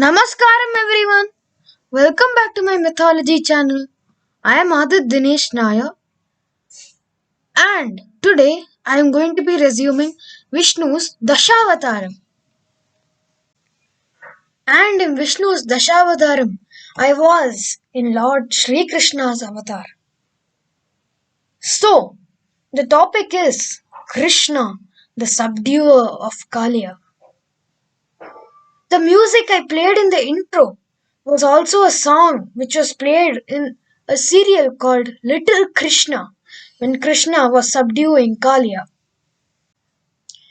Namaskaram everyone. Welcome back to my mythology channel. I am Adit Dinesh Nair and today I am going to be resuming Vishnu's Dashavataram. And in Vishnu's Dashavataram, I was in Lord Sri Krishna's avatar. So, the topic is Krishna, the subduer of Kaliya. The music I played in the intro was also a song which was played in a serial called Little Krishna when Krishna was subduing Kaliya.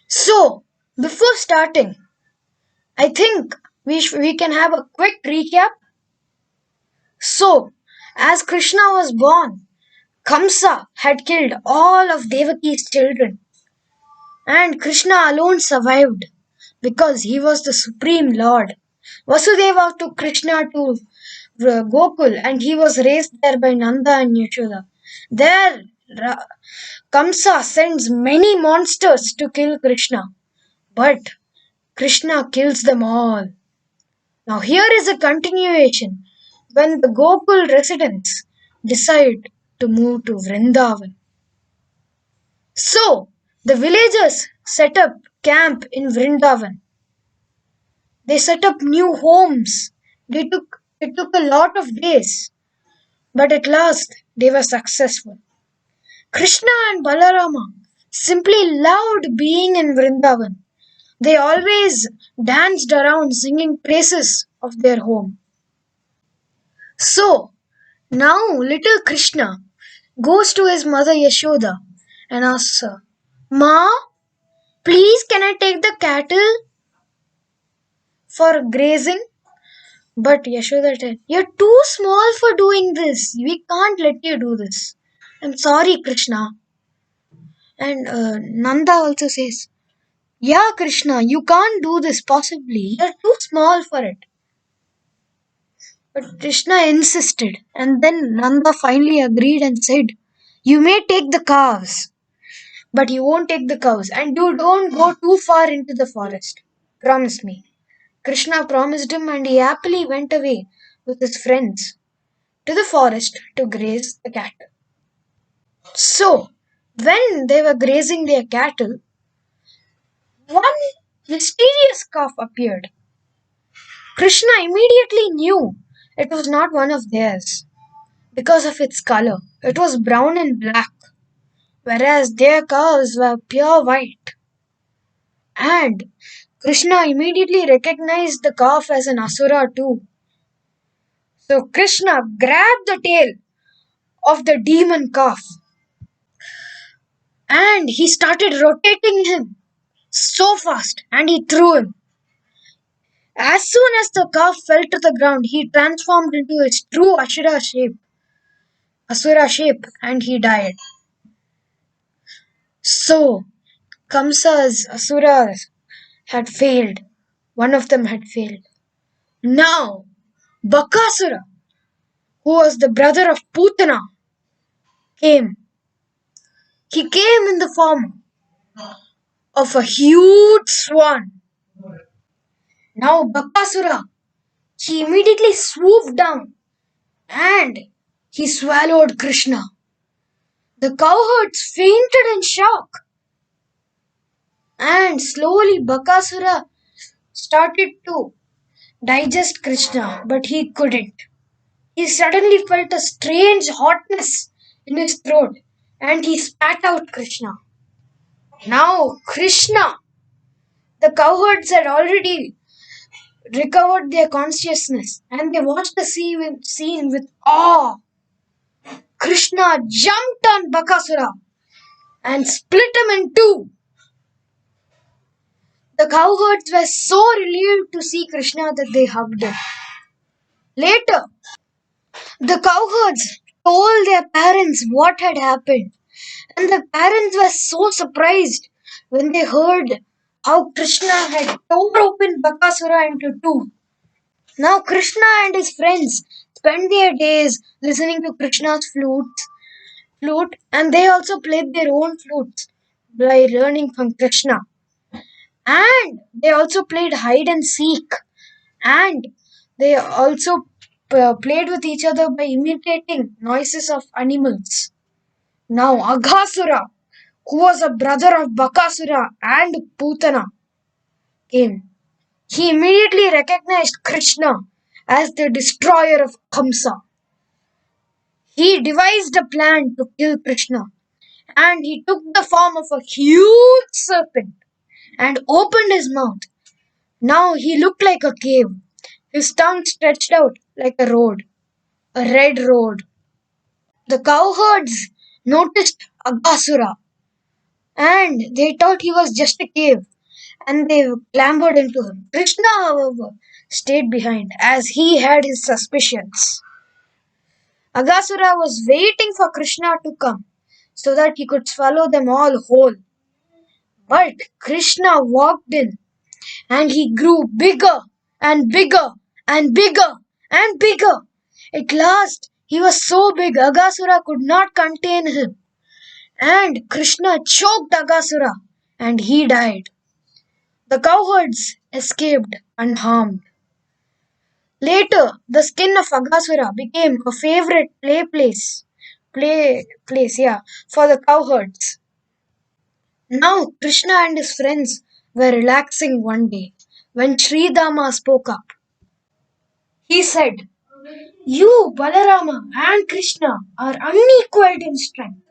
So, before starting, I think we can have a quick recap. So, as Krishna was born, Kamsa had killed all of Devaki's children, and Krishna alone survived because he was the supreme lord. Vasudeva took Krishna to Gokul and he was raised there by Nanda and Yashoda. There, Kamsa sends many monsters to kill Krishna, but Krishna kills them all. Now here is a continuation when the Gokul residents decide to move to Vrindavan. So, the villagers set up camp in Vrindavan. They set up new homes. It took a lot of days, but at last they were successful. Krishna and Balarama simply loved being in Vrindavan. They always danced around singing praises of their home. So, now little Krishna goes to his mother Yashoda and asks her, "Ma, please can I take the cattle for grazing?" But Yashoda said, "You're too small for doing this. We can't let you do this. I'm sorry, Krishna." And Nanda also says, "Yeah, Krishna, you can't do this possibly. You're too small for it." But Krishna insisted, and then Nanda finally agreed and said, "You may take the calves, but you won't take the cows, and you don't go too far into the forest. Promise me." Krishna promised him, and he happily went away with his friends to the forest to graze the cattle. So, when they were grazing their cattle, one mysterious calf appeared. Krishna immediately knew it was not one of theirs because of its color. It was brown and black, whereas their calves were pure white. And Krishna immediately recognized the calf as an asura too. So Krishna grabbed the tail of the demon calf and he started rotating him so fast and he threw him. As soon as the calf fell to the ground, he transformed into its true asura shape, and he died. So, Kamsa's asuras had failed. One of them had failed. Now, Bakasura, who was the brother of Putana, came. He came in the form of a huge swan. Now, Bakasura, he immediately swooped down and he swallowed Krishna. The cowherds fainted in shock. And slowly Bakasura started to digest Krishna, but he couldn't. He suddenly felt a strange hotness in his throat and he spat out Krishna. Now Krishna, the cowherds had already recovered their consciousness and they watched the scene with awe. Krishna jumped on Bakasura and split him in two. The cowherds were so relieved to see Krishna that they hugged him. Later, the cowherds told their parents what had happened, and the parents were so surprised when they heard how Krishna had torn open Bakasura into two. Now Krishna and his friends spent their days listening to Krishna's flute, and they also played their own flutes by learning from Krishna. And they also played hide and seek. And They also played with each other by imitating noises of animals. Now Aghasura, who was a brother of Bakasura and Putana, came. He immediately recognized Krishna as the destroyer of Kamsa. He devised a plan to kill Krishna, and he took the form of a huge serpent and opened his mouth. Now he looked like a cave. His tongue stretched out like a road, a red road. The cowherds noticed Aghasura and they thought he was just a cave and they clambered into him. Krishna, however, stayed behind as he had his suspicions. Aghasura was waiting for Krishna to come so that he could swallow them all whole. But Krishna walked in and he grew bigger and bigger and bigger and bigger. At last, he was so big Aghasura could not contain him. And Krishna choked Aghasura and he died. The cowherds escaped unharmed. Later, the skin of Aghasura became a favorite play place, for the cowherds. Now Krishna and his friends were relaxing one day when Sri Dama spoke up. He said, "You, Balarama and Krishna, are unequaled in strength.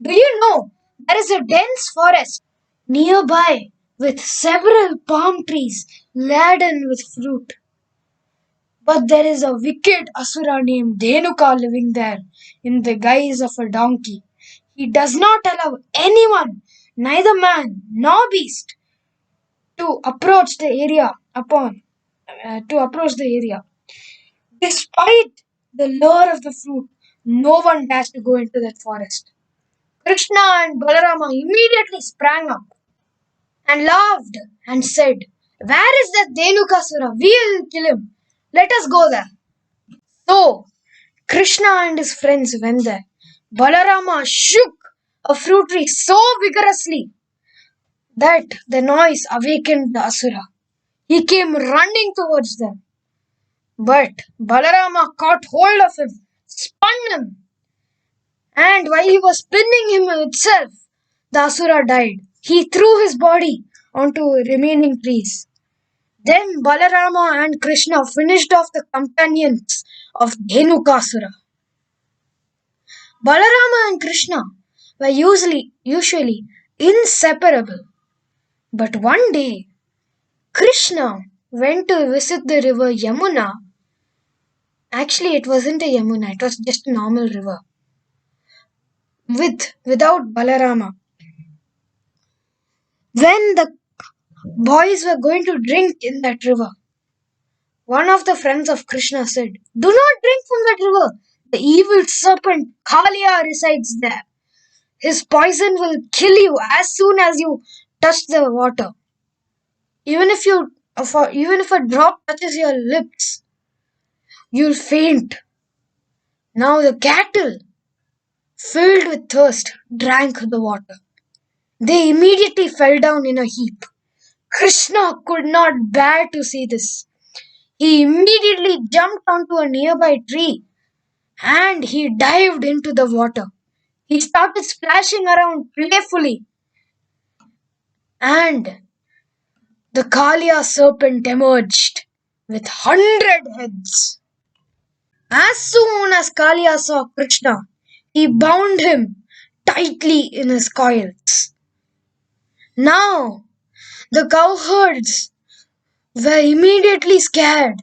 Do you know there is a dense forest nearby with several palm trees laden with fruit? But there is a wicked asura named Dhenuka living there in the guise of a donkey. He does not allow anyone, neither man nor beast, to approach the area Despite the lure of the fruit, no one dares to go into that forest." Krishna and Balarama immediately sprang up and laughed and said, "Where is that Dhenukasura? We will kill him. Let us go there." So Krishna and his friends went there. Balarama shook a fruit tree so vigorously that the noise awakened the asura. He came running towards them. But Balarama caught hold of him, spun him, and while he was spinning him itself, the asura died. He threw his body onto remaining trees. Then Balarama and Krishna finished off the companions of Dhenukasura. Balarama and Krishna were usually inseparable. But one day, Krishna went to visit the river Yamuna. Actually, it wasn't a Yamuna, it was just a normal river. Without Balarama. When the boys were going to drink in that river, one of the friends of Krishna said, "Do not drink from that river. The evil serpent Kaliya resides there. His poison will kill you as soon as you touch the water. Even if a drop touches your lips, you'll faint." Now the cattle, filled with thirst, drank the water. They immediately fell down in a heap. Krishna could not bear to see this. He immediately jumped onto a nearby tree and he dived into the water. He started splashing around playfully, and the Kaliya serpent emerged with 100 heads. As soon as Kaliya saw Krishna, he bound him tightly in his coils. Now, the cowherds were immediately scared.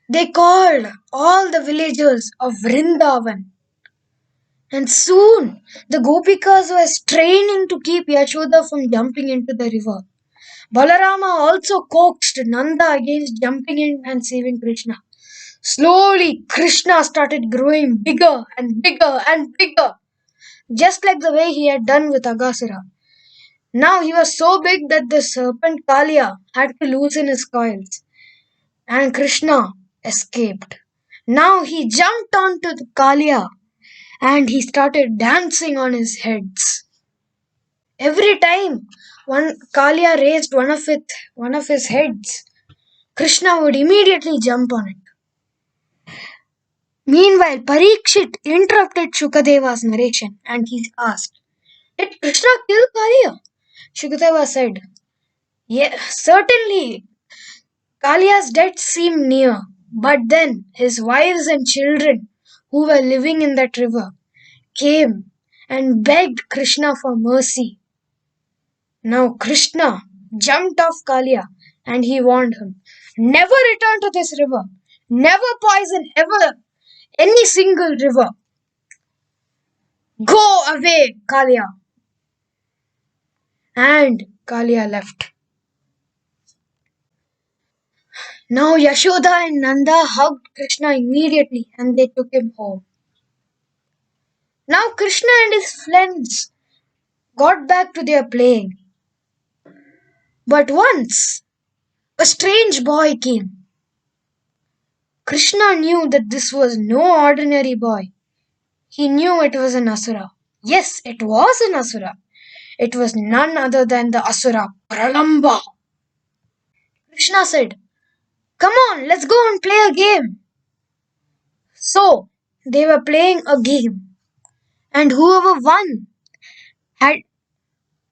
They called all the villagers of Vrindavan. And soon, the Gopikas were straining to keep Yashoda from jumping into the river. Balarama also coaxed Nanda against jumping in and saving Krishna. Slowly, Krishna started growing bigger and bigger and bigger, just like the way he had done with Aghasura. Now he was so big that the serpent Kaliya had to loosen his coils, and Krishna escaped. Now he jumped onto the Kaliya and he started dancing on his heads. Every time one Kaliya raised one of his heads, Krishna would immediately jump on it. Meanwhile, Parikshit interrupted Shukadeva's narration and he asked, "Did Krishna kill Kaliya?" Shukadeva said, "Yes, certainly. Kaliya's death seemed near, but then his wives and children who were living in that river came and begged Krishna for mercy. Now Krishna jumped off Kaliya and he warned him, 'Never return to this river. Never poison ever any single river. Go away, Kaliya.' And Kaliya left. Now Yashoda and Nanda hugged Krishna immediately and they took him home. Now Krishna and his friends got back to their playing. But once a strange boy came. Krishna knew that this was no ordinary boy. He knew it was an asura. Yes, it was an asura. It was none other than the asura Pralamba. Krishna said, "Come on, let's go and play a game." So they were playing a game, and whoever won had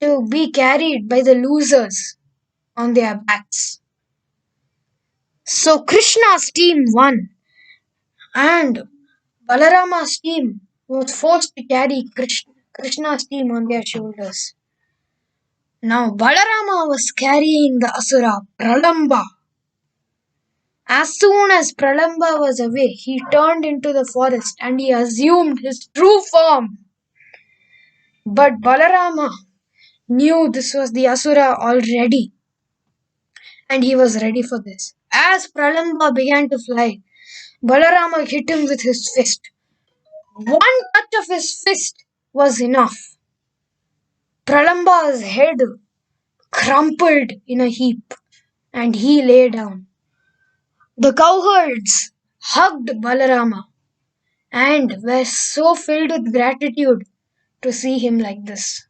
to be carried by the losers on their backs. So Krishna's team won, and Balarama's team was forced to carry Krishna's team on their shoulders. Now Balarama was carrying the asura Pralamba. As soon as Pralamba was away, he turned into the forest and he assumed his true form. But Balarama knew this was the asura already, and he was ready for this. As Pralamba began to fly, Balarama hit him with his fist. One touch of his fist was enough. Pralamba's head crumpled in a heap and he lay down. The cowherds hugged Balarama and were so filled with gratitude to see him like this.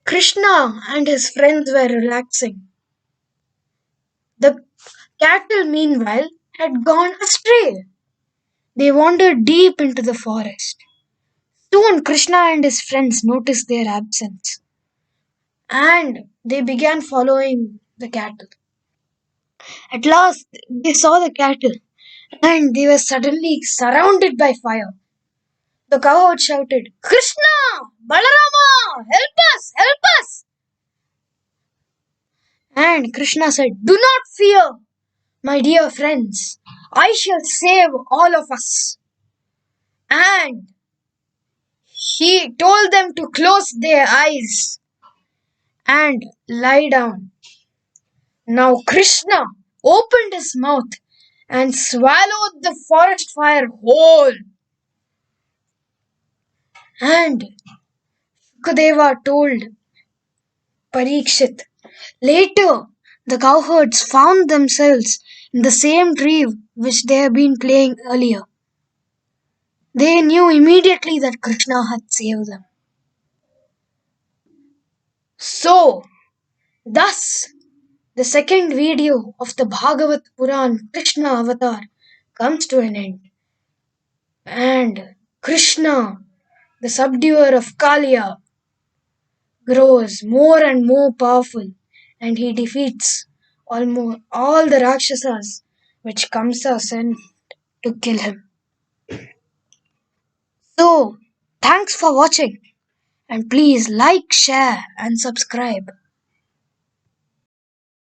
Krishna and his friends were relaxing. The cattle, meanwhile, had gone astray. They wandered deep into the forest. Soon Krishna and his friends noticed their absence and they began following the cattle. At last, they saw the cattle and they were suddenly surrounded by fire. The cowherd shouted, "Krishna! Balarama! Help us! Help us!" And Krishna said, "Do not fear, my dear friends. I shall save all of us." And he told them to close their eyes and lie down. Now Krishna opened his mouth and swallowed the forest fire whole. And Shukadeva told Parikshit, later the cowherds found themselves in the same tree which they had been playing earlier. They knew immediately that Krishna had saved them. So, thus, the second video of the Bhagawat Puran Krishna avatar comes to an end. And Krishna, the subduer of Kaliya, grows more and more powerful and he defeats almost all the Rakshasas which Kamsa sent to kill him. So, thanks for watching and please like, share and subscribe.